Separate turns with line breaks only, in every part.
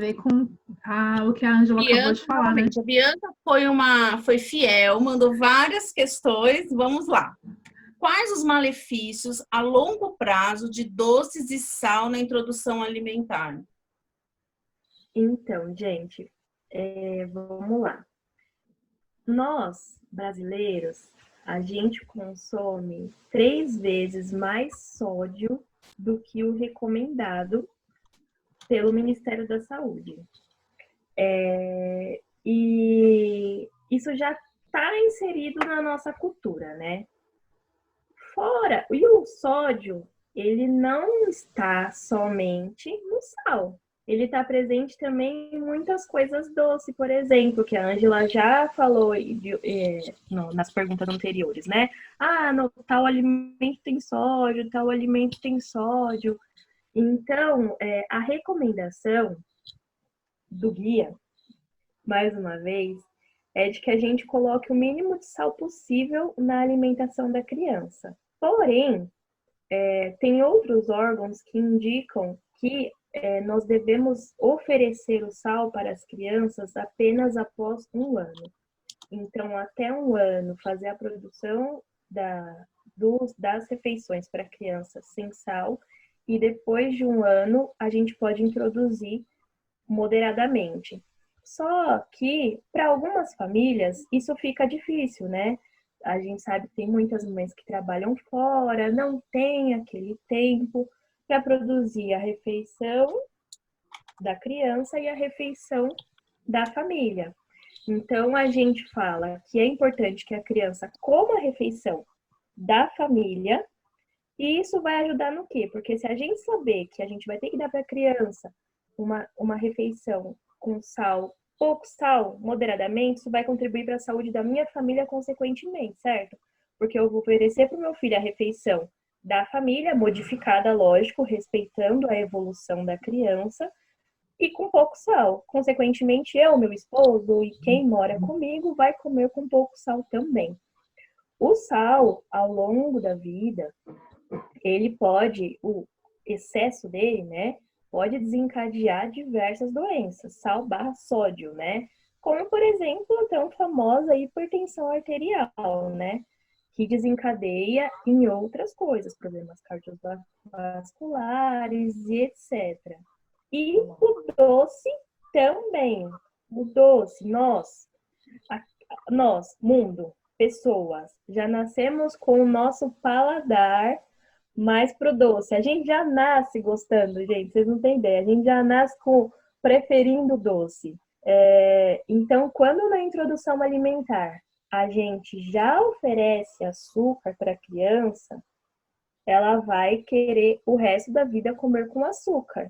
ver com o que a Ângela acabou de
Bianca,
falar, né?
realmente, a Bianca foi fiel, mandou várias questões. Vamos lá. Quais os malefícios a longo prazo de doces e sal na introdução alimentar?
Então, gente, vamos lá. Nós, brasileiros, a gente consome 3 vezes mais sódio do que o recomendado pelo Ministério da Saúde. E isso já está inserido na nossa cultura, né? Fora, e o sódio, ele não está somente no sal. Ele está presente também em muitas coisas doces, por exemplo, que a Ângela já falou nas perguntas anteriores, né? No tal alimento tem sódio, tal alimento tem sódio. Então, a recomendação do guia, mais uma vez, é de que a gente coloque o mínimo de sal possível na alimentação da criança. Porém, tem outros órgãos que indicam que nós devemos oferecer o sal para as crianças apenas após 1 ano. Então, até 1 ano, fazer a produção das refeições para crianças sem sal, e depois de 1 ano, a gente pode introduzir moderadamente. Só que, para algumas famílias, isso fica difícil, né? A gente sabe que tem muitas mães que trabalham fora, não tem aquele tempo para produzir a refeição da criança e a refeição da família. Então, a gente fala que é importante que a criança coma a refeição da família, e isso vai ajudar no quê? Porque se a gente saber que a gente vai ter que dar para a criança uma refeição com sal, pouco sal, moderadamente, isso vai contribuir para a saúde da minha família consequentemente, certo? Porque eu vou oferecer para o meu filho a refeição da família, modificada, lógico, respeitando a evolução da criança, e com pouco sal. Consequentemente, eu, meu esposo e quem mora comigo vai comer com pouco sal também. O sal, ao longo da vida, o excesso dele, né, pode desencadear diversas doenças, sal barra sódio, né? Como, por exemplo, a tão famosa hipertensão arterial, né? Que desencadeia em outras coisas, problemas cardiovasculares e etc. E o doce também. O doce, nós, mundo, pessoas, já nascemos com o nosso paladar mais pro doce. A gente já nasce gostando, gente, vocês não têm ideia. A gente já nasce preferindo doce. Então, quando na introdução alimentar a gente já oferece açúcar para a criança, ela vai querer o resto da vida comer com açúcar.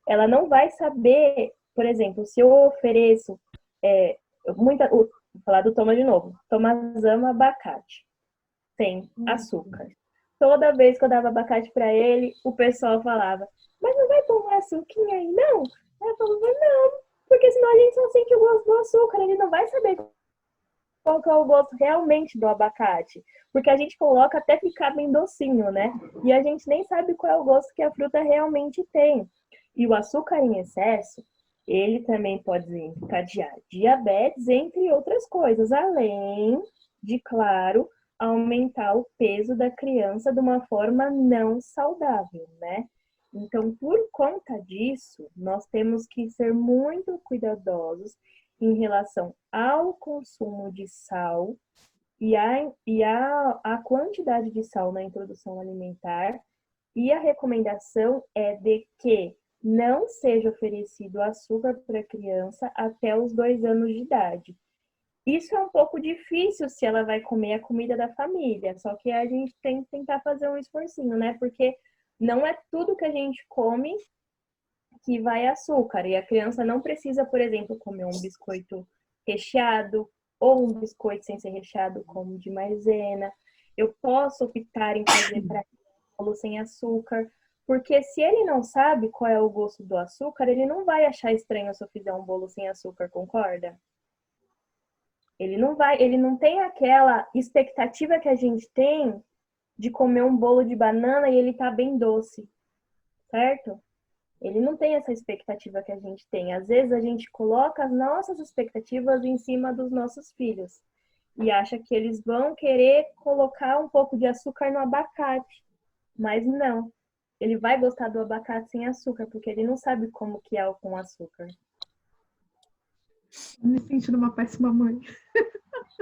Ela não vai saber, por exemplo, se eu ofereço vou falar do Thomas de novo. Thomas ama abacate, sem açúcar. Toda vez que eu dava abacate para ele, o pessoal falava, mas não vai pôr um açuquinha aí, não? Eu falava, não, porque senão a gente só sente o gosto do açúcar, ele não vai saber qual que é o gosto realmente do abacate. Porque a gente coloca até ficar bem docinho, né? E a gente nem sabe qual é o gosto que a fruta realmente tem. E o açúcar em excesso, ele também pode desencadear diabetes, entre outras coisas, além de, claro, aumentar o peso da criança de uma forma não saudável, né? Então, por conta disso, nós temos que ser muito cuidadosos em relação ao consumo de sal e a quantidade de sal na introdução alimentar. E a recomendação é de que não seja oferecido açúcar para a criança até os 2 anos de idade. Isso é um pouco difícil se ela vai comer a comida da família, só que a gente tem que tentar fazer um esforcinho, né? Porque não é tudo que a gente come que vai açúcar. E a criança não precisa, por exemplo, comer um biscoito recheado ou um biscoito sem ser recheado, como de maisena. Eu posso optar em fazer para bolo sem açúcar, porque se ele não sabe qual é o gosto do açúcar, ele não vai achar estranho se eu fizer um bolo sem açúcar, concorda? Ele não tem aquela expectativa que a gente tem de comer um bolo de banana e ele tá bem doce, certo? Ele não tem essa expectativa que a gente tem. Às vezes a gente coloca as nossas expectativas em cima dos nossos filhos e acha que eles vão querer colocar um pouco de açúcar no abacate, mas não. Ele vai gostar do abacate sem açúcar, porque ele não sabe como que é o com açúcar.
Me sentindo uma péssima mãe.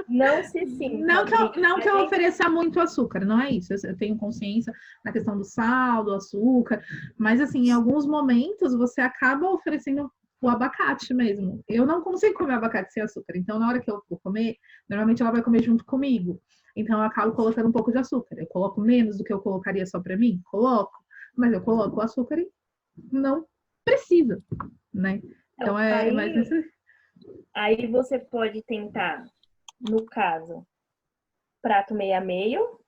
Não se sinta.
Não que eu ofereça muito açúcar, não é isso. Eu tenho consciência na questão do sal, do açúcar, mas assim, em alguns momentos você acaba oferecendo o abacate mesmo. Eu não consigo comer abacate sem açúcar, então na hora que eu vou comer, normalmente ela vai comer junto comigo. Então eu acabo colocando um pouco de açúcar. Eu coloco menos do que eu colocaria só para mim? Coloco, mas eu coloco o açúcar e não precisa, né? Então é mais nesse...
Aí você pode tentar, no caso, prato meio a meio,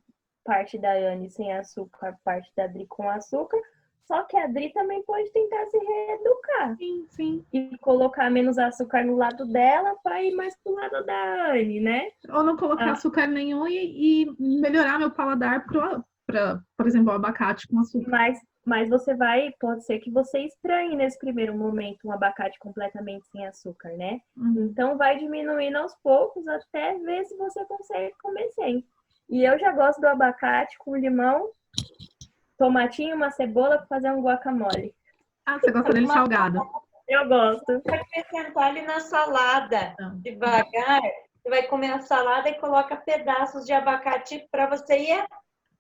parte da Anne sem açúcar, parte da Dri com açúcar. Só que a Dri também pode tentar se reeducar.
Sim.
E colocar menos açúcar no lado dela para ir mais pro lado da Anne, né?
Ou não colocar açúcar nenhum e melhorar meu paladar para, por exemplo, o abacate com açúcar.
Mas pode ser que você estranhe nesse primeiro momento um abacate completamente sem açúcar, né? Então vai diminuindo aos poucos até ver se você consegue comer sem. E eu já gosto do abacate com limão, tomatinho, uma cebola para fazer um guacamole.
Ah, você gosta dele salgado?
Eu gosto.
Vai acrescentar ele na salada. Devagar, você vai comer a salada e coloca pedaços de abacate para você ir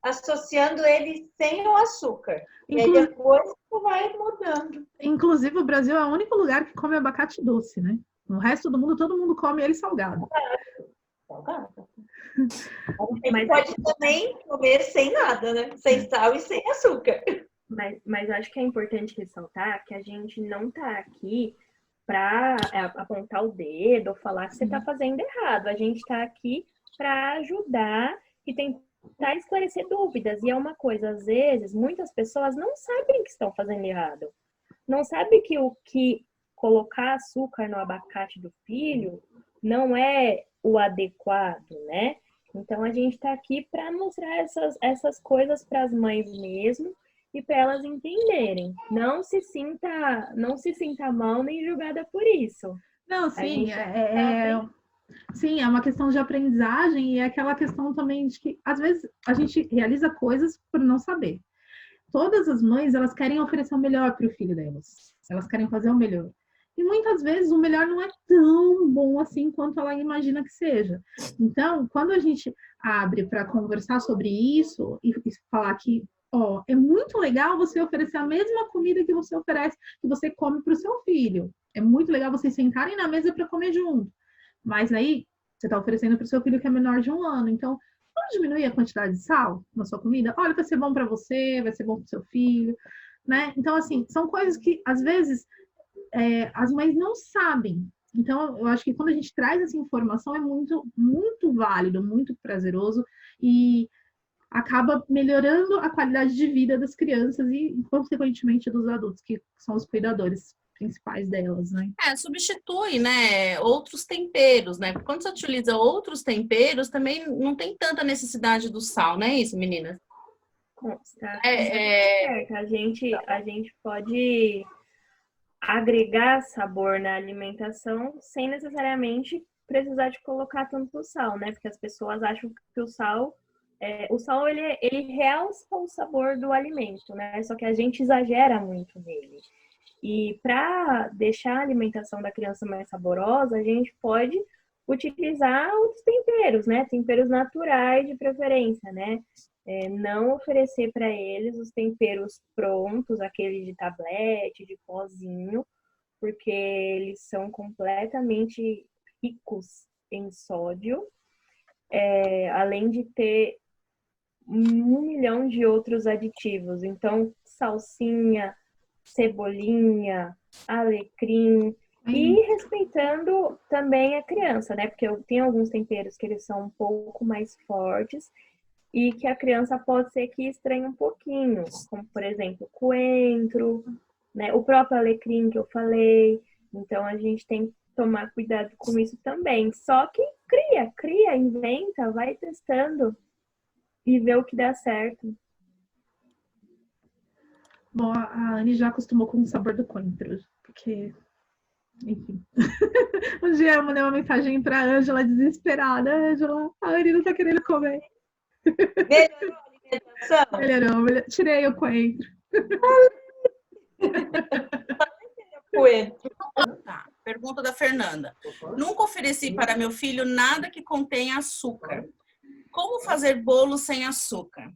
associando ele sem o açúcar. E aí depois você vai mudando.
Inclusive, o Brasil é o único lugar que come abacate doce, né? No resto do mundo, todo mundo come ele salgado.
Salgado. Mas pode também comer sem nada, né? Sem sal e sem açúcar.
Mas acho que é importante ressaltar que a gente não tá aqui para apontar o dedo ou falar que você tá fazendo errado. A gente tá aqui para ajudar e tentar esclarecer dúvidas. E é uma coisa, às vezes, muitas pessoas não sabem que estão fazendo errado. Não sabem que colocar açúcar no abacate do filho não é o adequado, né? Então a gente está aqui para mostrar essas coisas para as mães mesmo e para elas entenderem. Não se sinta mal nem julgada por isso.
Não, sim, sim, é uma questão de aprendizagem e é aquela questão também de que às vezes a gente realiza coisas por não saber. Todas as mães, elas querem oferecer o melhor para o filho delas. Elas querem fazer o melhor. E muitas vezes o melhor não é tão bom assim quanto ela imagina que seja. Então, quando a gente abre para conversar sobre isso e falar que, é muito legal você oferecer a mesma comida que você oferece, que você come para o seu filho. É muito legal vocês sentarem na mesa para comer junto. Mas aí, você está oferecendo para o seu filho que é menor de 1 ano. Então, vamos diminuir a quantidade de sal na sua comida? Olha, vai ser bom para você, vai ser bom para o seu filho, né? Então, assim, são coisas que, às vezes, as mães não sabem. Então, eu acho que quando a gente traz essa informação é muito, muito válido, muito prazeroso e acaba melhorando a qualidade de vida das crianças e, consequentemente, dos adultos, que são os cuidadores principais delas, né?
Substitui, né, outros temperos, né? Porque quando você utiliza outros temperos, também não tem tanta necessidade do sal, não é isso, meninas?
Certo. A gente pode agregar sabor na alimentação sem necessariamente precisar de colocar tanto sal, né? Porque as pessoas acham que o sal ele realça o sabor do alimento, né? Só que a gente exagera muito nele. E para deixar a alimentação da criança mais saborosa, a gente pode utilizar outros temperos, né? Temperos naturais de preferência, né? Não oferecer para eles os temperos prontos, aqueles de tablete, de pozinho, porque eles são completamente ricos em sódio, além de ter 1 milhão de outros aditivos. Então, salsinha, cebolinha, alecrim, e respeitando também a criança, né? Porque tem alguns temperos que eles são um pouco mais fortes e que a criança pode ser que estranhe um pouquinho, como, por exemplo, coentro, né? O próprio alecrim que eu falei. Então, a gente tem que tomar cuidado com isso também. Só que cria, inventa, vai testando e vê o que dá certo.
Bom, a Anne já acostumou com o sabor do coentro, porque, enfim. Um dia eu mandei uma mensagem pra Ângela desesperada. Ângela, a Anne não tá querendo comer.
Melhorou a alimentação?
Melhorou, tirei o coentro.
Coentro.
Tá. Pergunta da Fernanda. Nunca ofereci para meu filho nada que contenha açúcar. Como fazer bolo sem açúcar?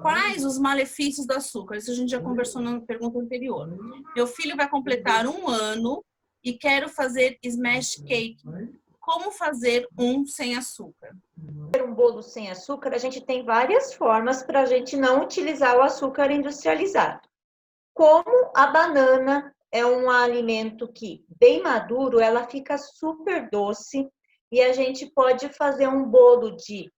Quais os malefícios do açúcar? Isso a gente já conversou na pergunta anterior. Meu filho vai completar 1 ano e quero fazer smash cake. Como fazer um sem açúcar?
Um bolo sem açúcar, a gente tem várias formas para a gente não utilizar o açúcar industrializado. Como a banana é um alimento que, bem maduro, ela fica super doce e a gente pode fazer um bolo de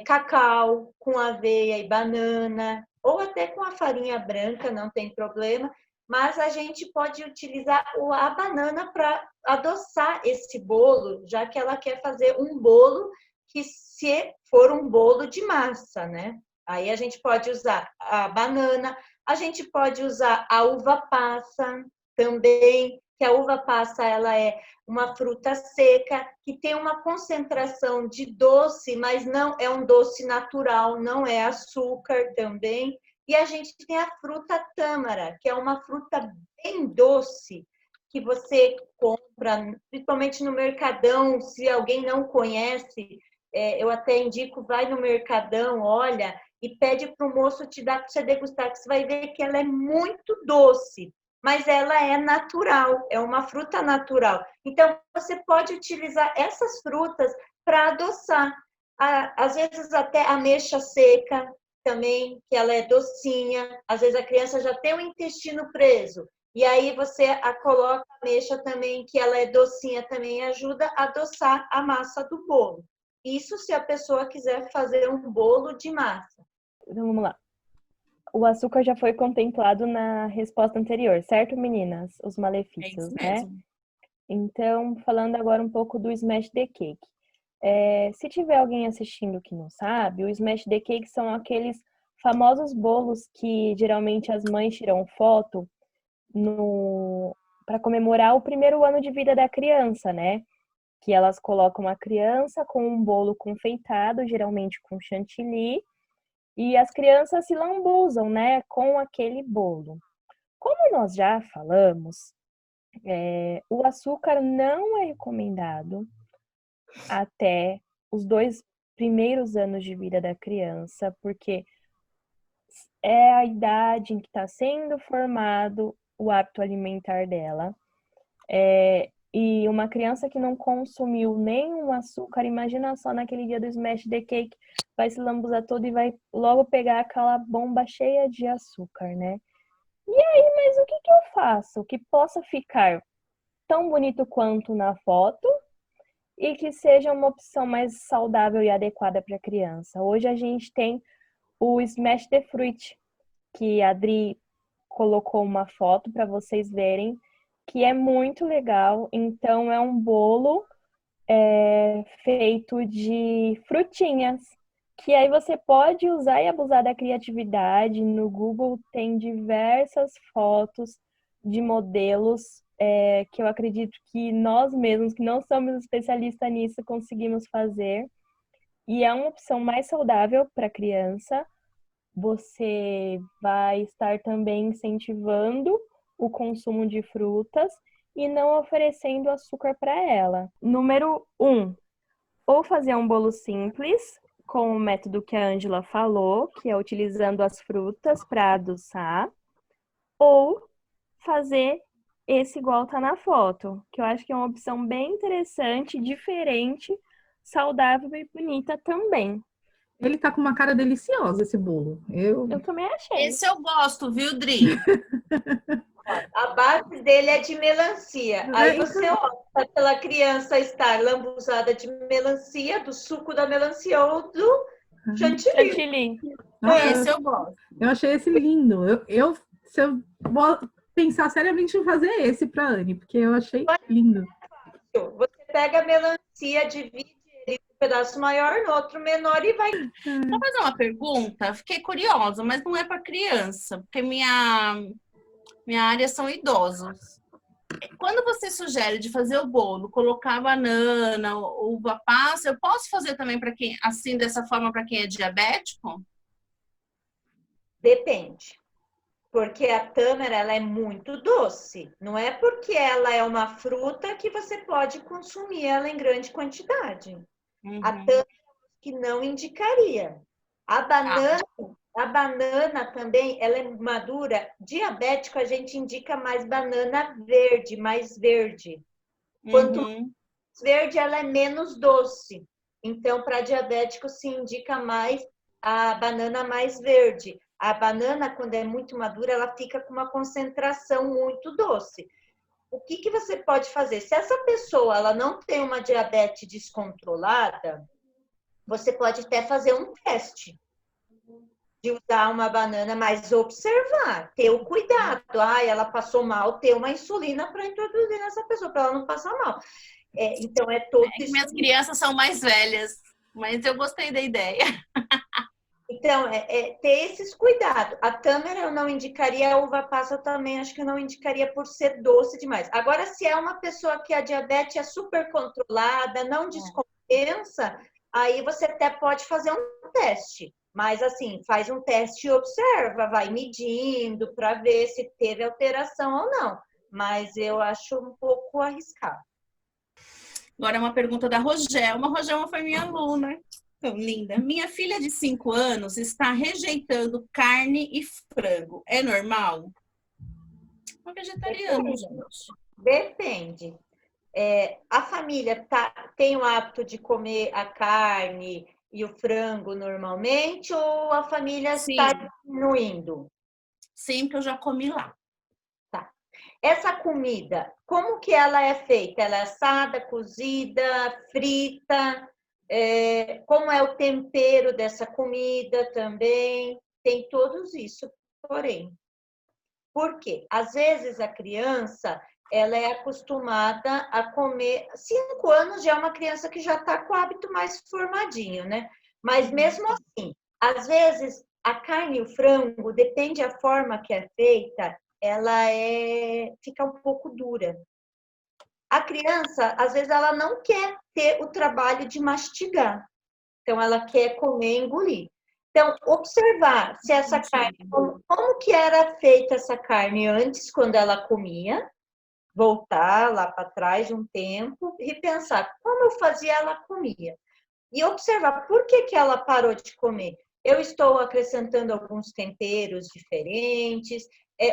cacau com aveia e banana, ou até com a farinha branca, não tem problema, mas a gente pode utilizar a banana para adoçar esse bolo, já que ela quer fazer um bolo que se for um bolo de massa, né? Aí a gente pode usar a banana, a gente pode usar a uva passa também, que a uva passa ela é uma fruta seca que tem uma concentração de doce, mas não é um doce natural, não é açúcar também. E a gente tem a fruta tâmara, que é uma fruta bem doce, que você compra, principalmente no Mercadão, se alguém não conhece, eu até indico, vai no Mercadão, olha, e pede para o moço te dar para você degustar, que você vai ver que ela é muito doce, mas ela é natural, é uma fruta natural. Então, você pode utilizar essas frutas para adoçar. Às vezes, até ameixa seca também, que ela é docinha. Às vezes, a criança já tem o intestino preso. E aí, você coloca a ameixa também, que ela é docinha também, ajuda a adoçar a massa do bolo. Isso se a pessoa quiser fazer um bolo de massa.
Então, vamos lá. O açúcar já foi contemplado na resposta anterior, certo, meninas? Os malefícios, né? Então, falando agora um pouco do Smash the Cake. Se tiver alguém assistindo que não sabe, o Smash the Cake são aqueles famosos bolos que geralmente as mães tiram foto para comemorar o primeiro ano de vida da criança, né? Que elas colocam a criança com um bolo confeitado, geralmente com chantilly, e as crianças se lambuzam, né, com aquele bolo. Como nós já falamos, o açúcar não é recomendado até os 2 primeiros anos de vida da criança, porque é a idade em que está sendo formado o hábito alimentar dela. E uma criança que não consumiu nenhum açúcar, imagina só naquele dia do Smash the Cake, vai se lambuzar todo e vai logo pegar aquela bomba cheia de açúcar, né? E aí, mas o que eu faço que possa ficar tão bonito quanto na foto e que seja uma opção mais saudável e adequada para a criança? Hoje a gente tem o Smash the Fruit, que a Adri colocou uma foto para vocês verem, que é muito legal. Então, é um bolo feito de frutinhas, que aí você pode usar e abusar da criatividade. No Google tem diversas fotos de modelos que eu acredito que nós mesmos, que não somos especialistas nisso, conseguimos fazer. E é uma opção mais saudável para a criança. Você vai estar também incentivando o consumo de frutas e não oferecendo açúcar para ela. Número 1, ou fazer um bolo simples, com o método que a Ângela falou, que é utilizando as frutas para adoçar, ou fazer esse igual tá na foto, que eu acho que é uma opção bem interessante, diferente, saudável e bonita também.
Ele tá com uma cara deliciosa, esse bolo.
Eu também achei.
Esse eu gosto, viu, Dri?
A base dele é de melancia. Aí você opta pela criança estar lambuzada de melancia, do suco da melancia ou do chantilly.
Esse eu gosto.
Eu achei esse lindo. Se eu vou pensar seriamente em fazer esse para Anne, porque eu achei lindo.
Você pega a melancia, divide ele pedaço maior, no outro menor e vai.
Vou fazer uma pergunta, fiquei curiosa, mas não é para criança, porque minha área são idosos. Quando você sugere de fazer o bolo, colocar banana, uva passa, eu posso fazer também para quem, assim, dessa forma, para quem é diabético?
Depende. Porque a tâmara, ela é muito doce. Não é porque ela é uma fruta que você pode consumir ela em grande quantidade. A tâmara que não indicaria. A banana também, ela é madura. Diabético, a gente indica mais banana verde, mais verde. Quanto mais verde, ela é menos doce. Então, para diabético, se indica mais a banana mais verde. A banana, quando é muito madura, ela fica com uma concentração muito doce. O que você pode fazer? Se essa pessoa ela não tem uma diabetes descontrolada, você pode até fazer um teste de usar uma banana, mas observar, ter o cuidado. Ela passou mal, ter uma insulina para introduzir nessa pessoa, para ela não passar mal. Então, é todo isso.
Minhas crianças são mais velhas, mas eu gostei da ideia.
Então, ter esses cuidados. A tâmara eu não indicaria, a uva passa eu também acho que eu não indicaria por ser doce demais. Agora, se é uma pessoa que a diabetes é super controlada, não descompensa, aí você até pode fazer um teste. Mas, assim, faz um teste e observa, vai medindo para ver se teve alteração ou não. Mas eu acho um pouco arriscado.
Agora, uma pergunta da Rogelma. A Rogelma foi minha aluna. Tão linda. Minha filha de 5 anos está rejeitando carne e frango. É normal? Uma vegetariana, gente.
Depende. A família tem o hábito de comer a carne e o frango normalmente ou a família está diminuindo?
Sim, que eu já comi lá.
Tá. Essa comida, como que ela é feita? Ela é assada, cozida, frita? Como é o tempero dessa comida também? Tem todos isso, porém. Por quê? Às vezes a criança ela é acostumada a comer. 5 anos já é uma criança que já está com o hábito mais formadinho, né? Mas mesmo assim, às vezes a carne e o frango, depende da forma que é feita, ela fica um pouco dura. A criança, às vezes, ela não quer ter o trabalho de mastigar. Então, ela quer comer e engolir. Então, observar se essa carne, como que era feita essa carne antes, quando ela comia, voltar lá para trás de um tempo e pensar como eu fazia, ela comia. E observar por que ela parou de comer. Eu estou acrescentando alguns temperos diferentes,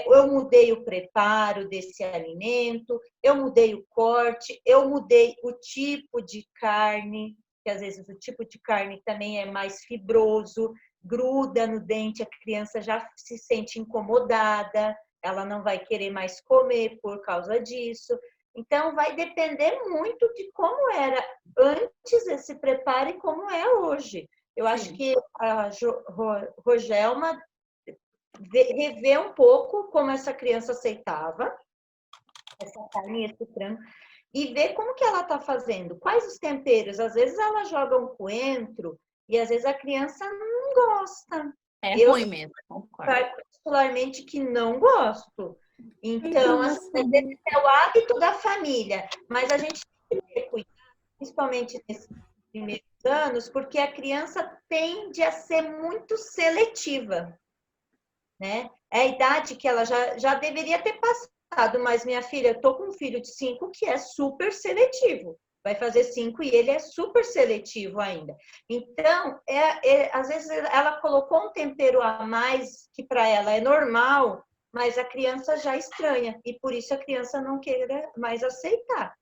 eu mudei o preparo desse alimento, eu mudei o corte, eu mudei o tipo de carne, que às vezes o tipo de carne também é mais fibroso, gruda no dente, a criança já se sente incomodada, ela não vai querer mais comer por causa disso. Então, vai depender muito de como era antes esse preparo e como é hoje. Eu acho que a Rogelma rever um pouco como essa criança aceitava essa carne, esse frango, e ver como que ela está fazendo, quais os temperos. Às vezes ela joga um coentro e às vezes a criança não gosta.
Ruim mesmo, concordo.
Particularmente que não gosto. Então, esse é o hábito da família. Mas a gente tem que ter cuidado, principalmente nesses primeiros anos, porque a criança tende a ser muito seletiva, né? É a idade que ela já deveria ter passado, mas minha filha, eu tô com um filho de 5 que é super seletivo. Vai fazer 5 e ele é super seletivo ainda. Então, às vezes ela colocou um tempero a mais que para ela é normal, mas a criança já estranha e por isso a criança não queira mais aceitar.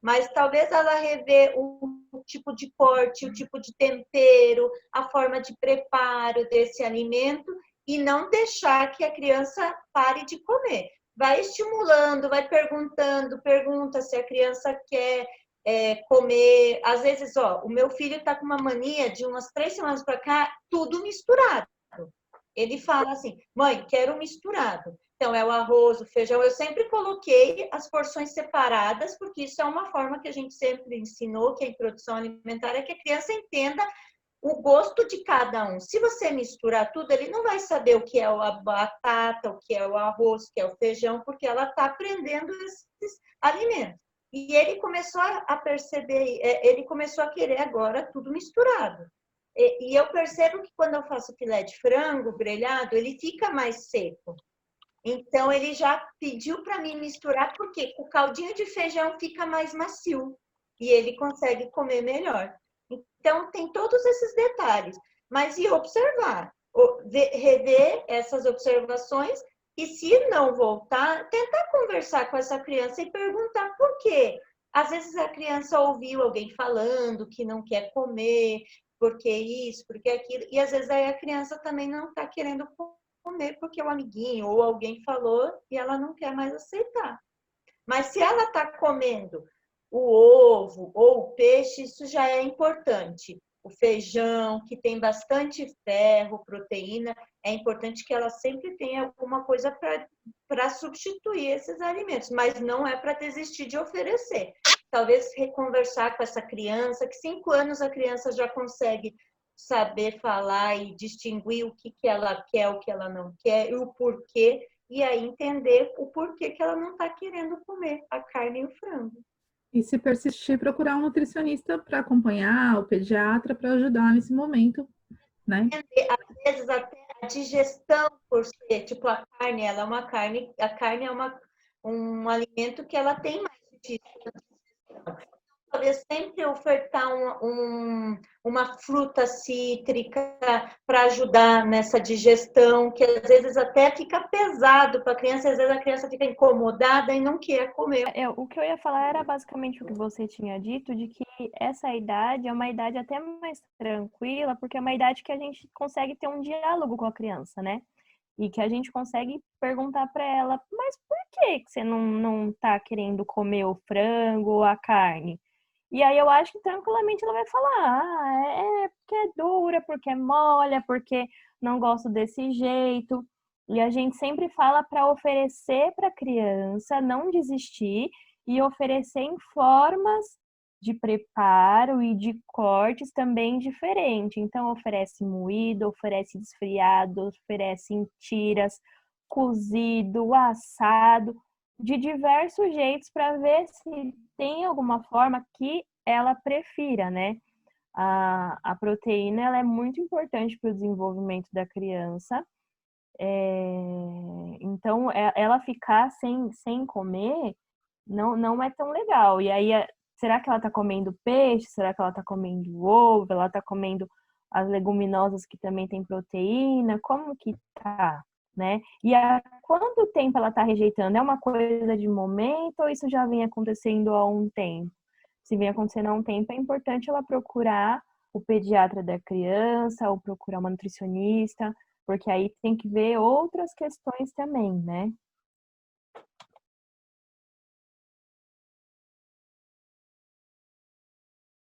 Mas talvez ela rever o tipo de corte, o tipo de tempero, a forma de preparo desse alimento e não deixar que a criança pare de comer. Vai estimulando, vai pergunta se a criança quer comer. Às vezes, o meu filho está com uma mania de umas 3 semanas para cá, tudo misturado. Ele fala assim, mãe, quero misturado. Então, é o arroz, o feijão. Eu sempre coloquei as porções separadas, porque isso é uma forma que a gente sempre ensinou, que a introdução alimentar é que a criança entenda o gosto de cada um. Se você misturar tudo, ele não vai saber o que é a batata, o que é o arroz, o que é o feijão, porque ela está aprendendo esses alimentos. E ele começou a perceber, ele começou a querer agora tudo misturado. E eu percebo que quando eu faço filé de frango grelhado, ele fica mais seco. Então, ele já pediu para mim misturar, porque o caldinho de feijão fica mais macio e ele consegue comer melhor. Então, tem todos esses detalhes. Mas e observar, rever essas observações e, se não voltar, tentar conversar com essa criança e perguntar por quê. Às vezes a criança ouviu alguém falando que não quer comer, porque isso, porque aquilo, e às vezes aí a criança também não está querendo comer porque o amiguinho ou alguém falou e ela não quer mais aceitar. Mas se ela está comendo o ovo ou o peixe, isso já é importante. O feijão, que tem bastante ferro, proteína, é importante que ela sempre tenha alguma coisa para substituir esses alimentos, mas não é para desistir de oferecer. Talvez reconversar com essa criança, que 5 anos a criança já consegue saber falar e distinguir o que ela quer, o que ela não quer, e o porquê, e aí entender o porquê que ela não está querendo comer a carne e o frango.
E se persistir, procurar um nutricionista para acompanhar, o pediatra para ajudar nesse momento, né?
Às vezes até a digestão por ser, tipo a carne, ela é uma carne, a carne é um alimento que ela tem mais digestão. Talvez sempre ofertar uma fruta cítrica para ajudar nessa digestão, que às vezes até fica pesado para a criança, às vezes a criança fica incomodada e não quer comer.
O que eu ia falar era basicamente o que você tinha dito, de que essa idade é uma idade até mais tranquila, porque é uma idade que a gente consegue ter um diálogo com a criança, né? E que a gente consegue perguntar para ela, mas por que você não tá querendo comer o frango ou a carne? E aí eu acho que tranquilamente ela vai falar, é porque é dura, porque é mole, porque não gosto desse jeito. E a gente sempre fala para oferecer para a criança, não desistir e oferecer em formas de preparo e de cortes também diferentes. Então oferece moído, oferece desfiado, oferece em tiras, cozido, assado, de diversos jeitos para ver se tem alguma forma que ela prefira, né? A proteína ela é muito importante para o desenvolvimento da criança. Então, ela ficar sem comer não é tão legal. E aí, será que ela está comendo peixe? Será que ela está comendo ovo? Ela está comendo as leguminosas que também tem proteína? Como que tá? Né? E quanto tempo ela está rejeitando? É uma coisa de momento ou isso já vem acontecendo há um tempo? Se vem acontecendo há um tempo, é importante ela procurar o pediatra da criança ou procurar uma nutricionista, porque aí tem que ver outras questões também, né?